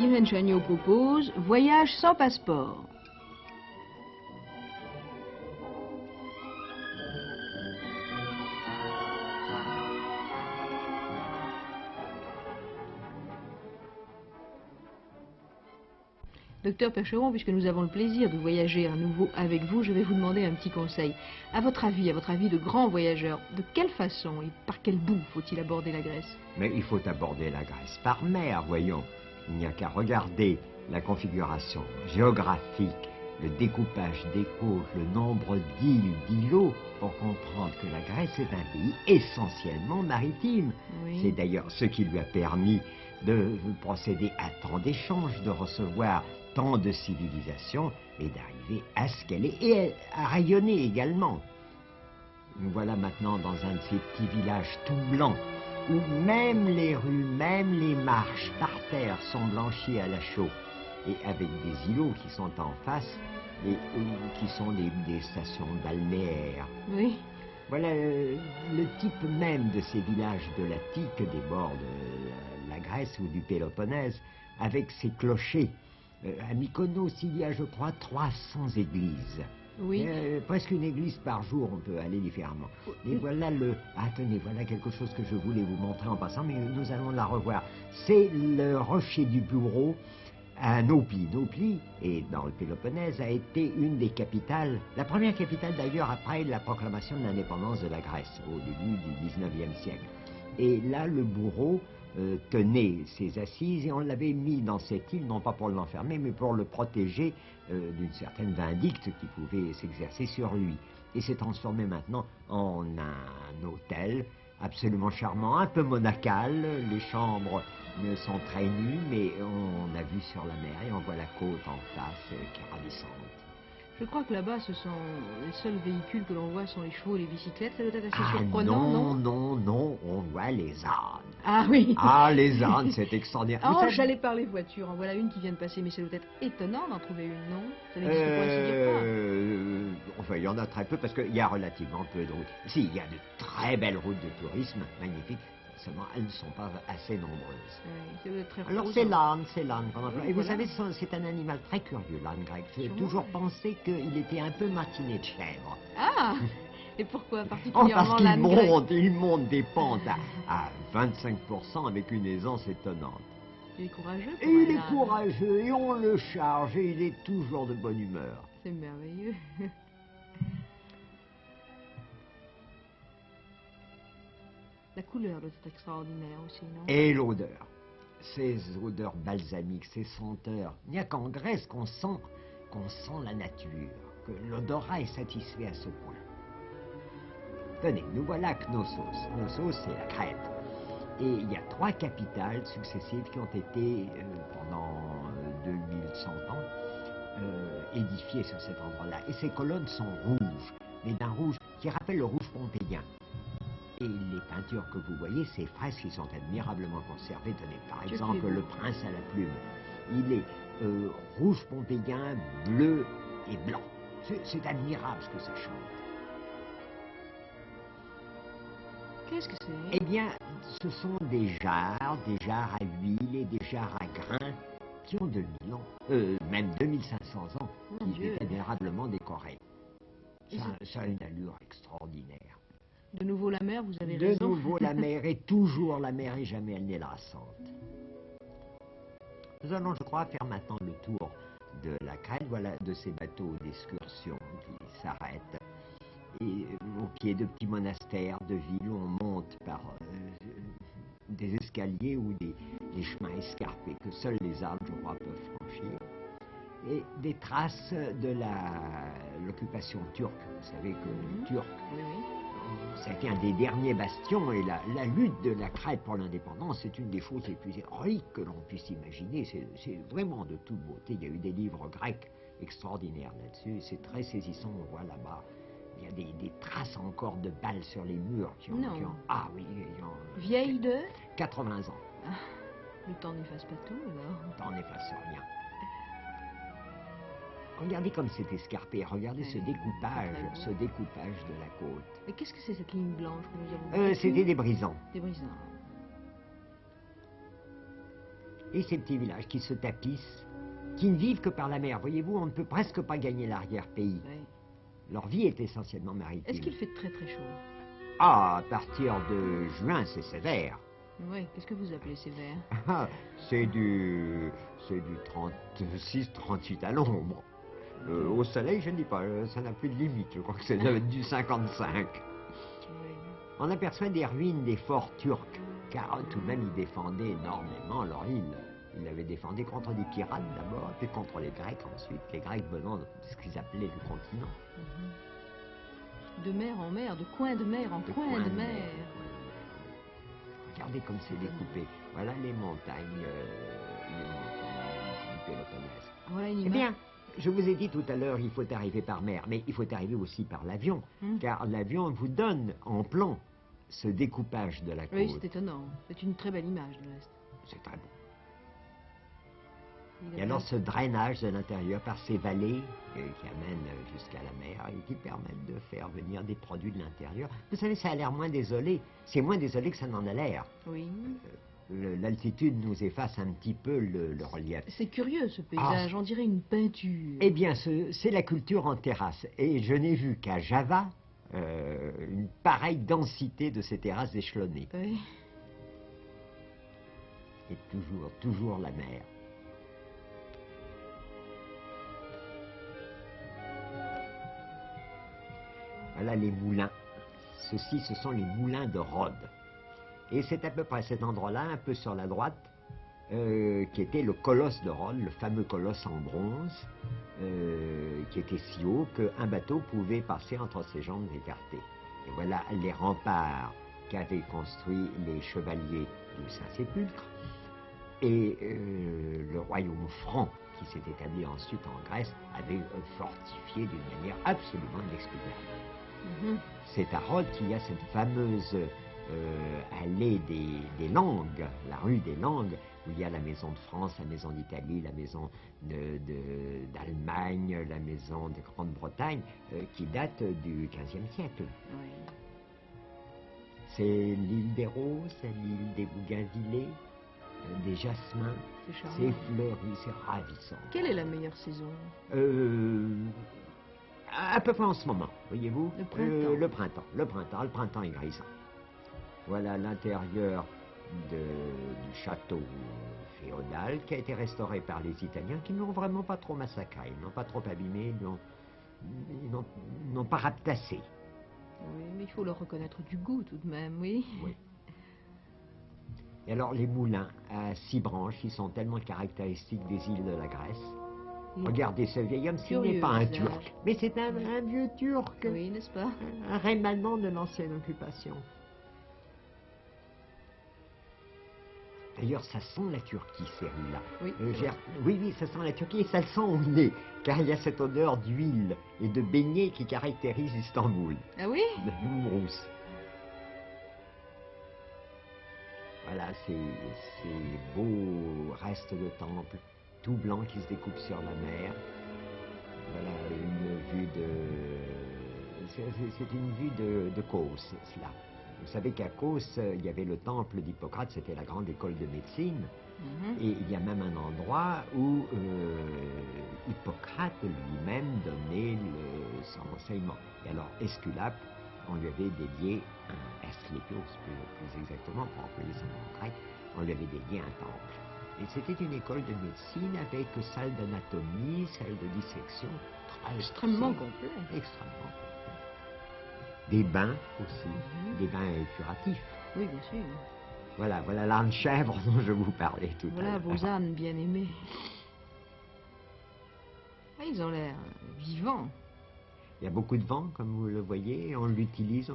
Irène Chagnot propose Voyage sans passeport. Docteur Percheron, puisque nous avons le plaisir de voyager à nouveau avec vous, je vais vous demander un petit conseil. À votre avis de grand voyageur, de quelle façon et par quel bout faut-il aborder la Grèce? Mais il faut aborder la Grèce par mer, voyons. Il n'y a qu'à regarder la configuration géographique, le découpage des côtes, le nombre d'îles, d'îlots, pour comprendre que la Grèce est un pays essentiellement maritime. Oui. C'est d'ailleurs ce qui lui a permis de procéder à tant d'échanges, de recevoir tant de civilisations et d'arriver à ce qu'elle est, et à rayonner également. Nous voilà maintenant dans un de ces petits villages tout blancs, où même les rues, même les marches par terre sont blanchies à la chaux, et avec des îlots qui sont en face, et qui sont des stations balnéaires. Oui. Voilà le type même de ces villages de l'Attique, des bords de la Grèce ou du Péloponnèse, avec ses clochers. À Mykonos, il y a, je crois, 300 églises. Oui. Presque une église par jour, on peut aller différemment. Et voilà Ah, tenez, voilà quelque chose que je voulais vous montrer en passant, mais nous allons la revoir. C'est le rocher du Bourreau à Nauplie. Nauplie, et dans le Péloponnèse, a été une des capitales, la première capitale d'ailleurs après la proclamation de l'indépendance de la Grèce, au début du 19e siècle. Et là, le bourreau tenait ses assises, et on l'avait mis dans cette île, non pas pour l'enfermer, mais pour le protéger d'une certaine vindicte qui pouvait s'exercer sur lui. Et s'est transformé maintenant en un hôtel absolument charmant, un peu monacal. Les chambres sont très nues, mais on a vue sur la mer et on voit la côte en face qui est ravissante. Je crois que là-bas, ce sont les seuls véhicules que l'on voit sont les chevaux et les bicyclettes. Ça doit être assez surprenant, non? Non, on voit les ânes. Ah oui. Ah, les ânes, c'est extraordinaire. Oh, j'allais parler voiture. En voilà une qui vient de passer, mais ça doit être étonnant d'en trouver une, non? Ça n'existe pas, ainsi dire pas. Enfin, il y en a très peu parce qu'il y a relativement peu de routes. Si, il y a de très belles routes de tourisme, magnifiques. Seulement, elles ne sont pas assez nombreuses. Oui, ça doit être très Alors reposant. c'est l'âne. Oui, Et vous voilà. savez, c'est un animal très curieux, l'âne grec. J'ai Sûrement, toujours oui. pensé qu'il était un peu matiné de chèvre. Ah. Et pourquoi Oh, particulièrement parce l'âne grec? il monte des pentes à 25% avec une aisance étonnante. Il est courageux Et pour il un est âne. courageux, et on le charge, et il est toujours de bonne humeur. C'est merveilleux. La couleur doit être extraordinaire aussi, non? Et l'odeur, ces odeurs balsamiques, ces senteurs. Il n'y a qu'en Grèce qu'on sent la nature, que l'odorat est satisfait à ce point. Tenez, nous voilà à Knossos. Knossos, c'est la Crète. Et il y a 3 capitales successives qui ont été, pendant 2100 ans, édifiées sur cet endroit-là. Et ces colonnes sont rouges, mais d'un rouge qui rappelle le rouge pompéien. Et les peintures que vous voyez, ces fresques qui sont admirablement conservées. Tenez, par exemple, le prince à la plume. Il est rouge pompéien, bleu et blanc. C'est admirable ce que ça chante. Qu'est-ce que c'est? Eh bien, ce sont des jarres à huile et des jarres à grains qui ont 2000 ans, même 2500 ans, Mon qui Dieu. étaient admirablement décorés. Et Ça a une allure extraordinaire. De nouveau la mer, vous avez De raison. nouveau la mer, et toujours la mer, et jamais elle n'est lassante. Nous allons, je crois, faire maintenant le tour de la Crète, voilà, de ces bateaux d'excursion qui s'arrêtent. Et au pied de petits monastères, de villes où on monte par des escaliers ou des chemins escarpés que seuls les arbres, je crois, peuvent franchir. Et des traces de l'occupation turque. Vous savez que les Turcs, Oui, oui. c'était un des derniers bastions, et la lutte de la Crète pour l'indépendance, c'est une des choses les plus héroïques que l'on puisse imaginer. C'est vraiment de toute beauté. Il y a eu des livres grecs extraordinaires là-dessus. C'est très saisissant. On voit là-bas, il y a des traces encore de balles sur les murs ah oui, Vieille de 80 ans. Ah, le temps n'efface pas tout, alors. Le temps n'efface rien. Regardez comme c'est escarpé, regardez ce découpage de la côte. Et qu'est-ce que c'est cette ligne blanche que nous avons vue? C'était des brisants. Des brisants. Et ces petits villages qui se tapissent, qui ne vivent que par la mer. Voyez-vous, on ne peut presque pas gagner l'arrière-pays. Oui. Leur vie est essentiellement maritime. Est-ce qu'il fait très très chaud? Ah, à partir de juin, c'est sévère. Oui, qu'est-ce que vous appelez sévère? Ah, c'est du 36, 38 à l'ombre. Au soleil, je ne dis pas, ça n'a plus de limite. Je crois que c'est du 55. Oui. On aperçoit des ruines des forts turcs, car tout de même, ils défendaient énormément leur île. Ils l'avaient défendue contre des pirates d'abord, puis contre les Grecs ensuite. Les Grecs venant de ce qu'ils appelaient le continent. De mer en mer, de coin de mer en coin de mer. Regardez comme c'est découpé. Voilà les montagnes du Péloponnèse. Voilà une Eh image. bien, je vous ai dit tout à l'heure, il faut arriver par mer, mais il faut arriver aussi par l'avion, car l'avion vous donne en plan ce découpage de la côte. Oui, c'est étonnant. C'est une très belle image de l'Est. C'est très beau. Il Et est alors bien. ce drainage de l'intérieur par ces vallées qui amènent jusqu'à la mer et qui permettent de faire venir des produits de l'intérieur. Vous savez, ça a l'air moins désolé. C'est moins désolé que ça n'en a l'air. Oui. L'altitude nous efface un petit peu le relief. C'est curieux ce paysage, on dirait une peinture. Eh bien, c'est la culture en terrasse. Et je n'ai vu qu'à Java une pareille densité de ces terrasses échelonnées. Oui. Et toujours la mer. Voilà les moulins. Ceux-ci, ce sont les moulins de Rhodes. Et c'est à peu près cet endroit-là, un peu sur la droite, qui était le colosse de Rhodes, le fameux colosse en bronze, qui était si haut qu'un bateau pouvait passer entre ses jambes écartées. Et voilà les remparts qu'avaient construits les chevaliers du Saint-Sépulcre. Et le royaume franc, qui s'est établi ensuite en Grèce, avait fortifié d'une manière absolument inexplicable. C'est à Rhodes qu'il y a cette fameuse allée des langues, la rue des langues, où il y a la maison de France, la maison d'Italie, la maison d'Allemagne, la maison de Grande-Bretagne, qui date du XVe siècle. Oui. C'est l'île des Roses, c'est l'île des Bougainvillés, des jasmins, C'est charmant. c'est fleuri, c'est ravissant. Quelle est la meilleure saison? À peu près en ce moment, voyez-vous. Le printemps. Le printemps est grisant. Voilà l'intérieur du château féodal qui a été restauré par les Italiens qui n'ont vraiment pas trop massacré, ils n'ont pas trop abîmé, ils n'ont pas raptassé. Oui, mais il faut leur reconnaître du goût tout de même, oui. Oui. Et alors les moulins à 6 branches qui sont tellement caractéristiques des îles de la Grèce. Oui. Regardez ce vieil homme, ce Curieux n'est pas un visage. Turc, mais c'est un vieux Turc, Oui, n'est-ce pas? un rémanent de l'ancienne occupation. D'ailleurs, ça sent la Turquie, ces rues-là. Oui, Oui, ça sent la Turquie et ça le sent au nez, car il y a cette odeur d'huile et de beignet qui caractérise Istanbul, Ah oui? de Numrus. Voilà, ces beaux restes de temples, tout blancs qui se découpent sur la mer. Voilà une vue c'est une vue de Kos, cela. Vous savez qu'à Kos, il y avait le temple d'Hippocrate, c'était la grande école de médecine. Et il y a même un endroit où Hippocrate lui-même donnait son enseignement. Et alors, Esculape, on lui avait dédié Asclépios, plus exactement, pour employer son nom grec, on lui avait dédié un temple. Et c'était une école de médecine avec salle d'anatomie, salle de dissection, Extrêmement complet. extrêmement complet. Des bains aussi, des bains curatifs. Oui, bien sûr. Voilà l'âne chèvre dont je vous parlais tout à Voilà l'heure. vos ânes bien aimés. Ah, ils ont l'air vivants. Il y a beaucoup de vent, comme vous le voyez, on l'utilise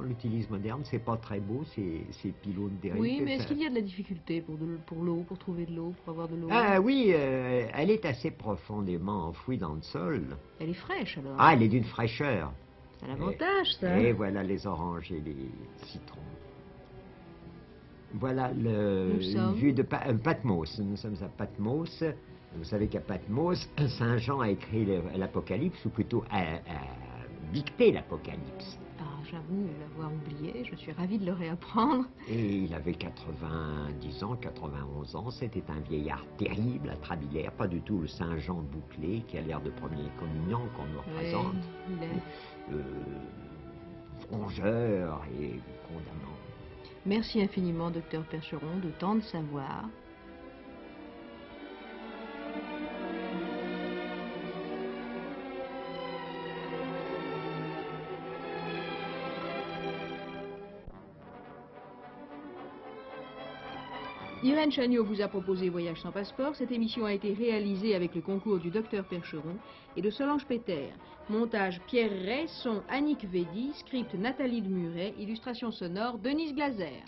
moderne, c'est pas très beau, ces pylônes dérivés. Oui, mais est-ce qu'il y a de la difficulté pour l'eau, pour trouver de l'eau, pour avoir de l'eau? Ah oui, elle est assez profondément enfouie dans le sol. Elle est fraîche alors. Ah, elle est d'une fraîcheur. C'est un avantage ça. Et voilà les oranges et les citrons. Voilà une vue de Patmos. Nous sommes à Patmos. Vous savez qu'à Patmos, Saint Jean a écrit l'Apocalypse, ou plutôt a dicté l'Apocalypse. Ah, prochain vous l'avoir oublié. Je suis ravie de le réapprendre. Et il avait 90 ans, 91 ans. C'était un vieillard terrible, atrabilaire, pas du tout le Saint-Jean bouclé qui a l'air de premier communiant qu'on nous représente. Oui, il est... Vengeur et condamnant. Merci infiniment, docteur Percheron, de tant de savoir. Irène Chagnot vous a proposé Voyage sans passeport. Cette émission a été réalisée avec le concours du docteur Percheron et de Solange Péter. Montage Pierre Ray, son Annick Védy, script Nathalie de Muret, illustration sonore Denise Glaser.